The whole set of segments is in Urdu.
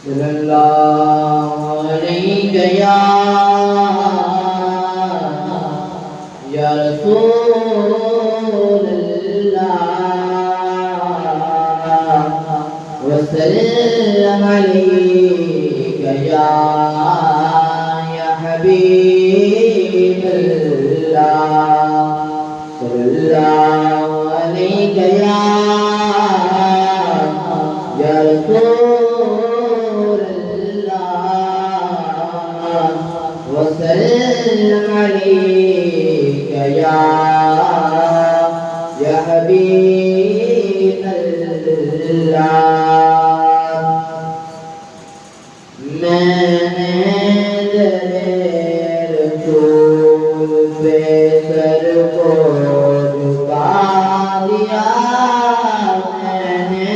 صلی اللہ علیہ یا رسول اللہ وسلم علیہ یا حبیب اللہ صلی اللہ علیہ یا رسول اللہ وسلم علیہ یا حبیب اللہ میں نے رسول پہ سر کو جھکا دیا میں نے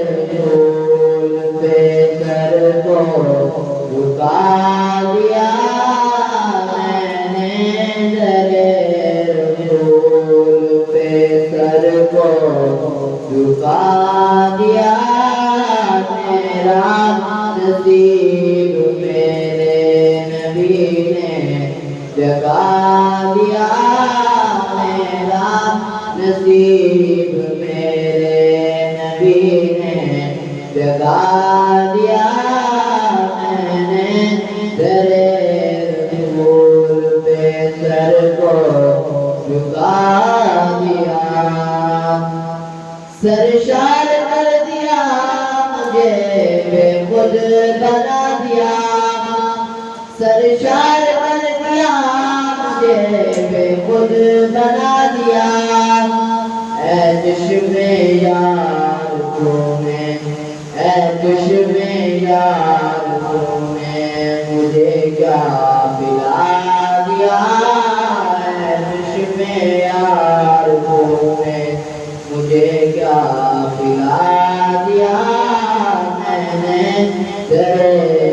رسول پہ سر کو جھکا دیا میں نے رسول پہ سر کو جھکا دیا میرا نصیب میرے نبی نے جگا دیا میرا نصیب میرے نبی نے جگا دیا میں نے رسول پہ سر کو جھکا دیا سرشار کر دیا مجھے بے خود بنا دیا سرشار کر دیا مجھے بے خود بنا دیا اے چشم یار تمہیں اے چشم یار تمہیں مجھے کیا پلا دیا اے چشم یار تمہیں مجھے کیا پلا دیا میں نے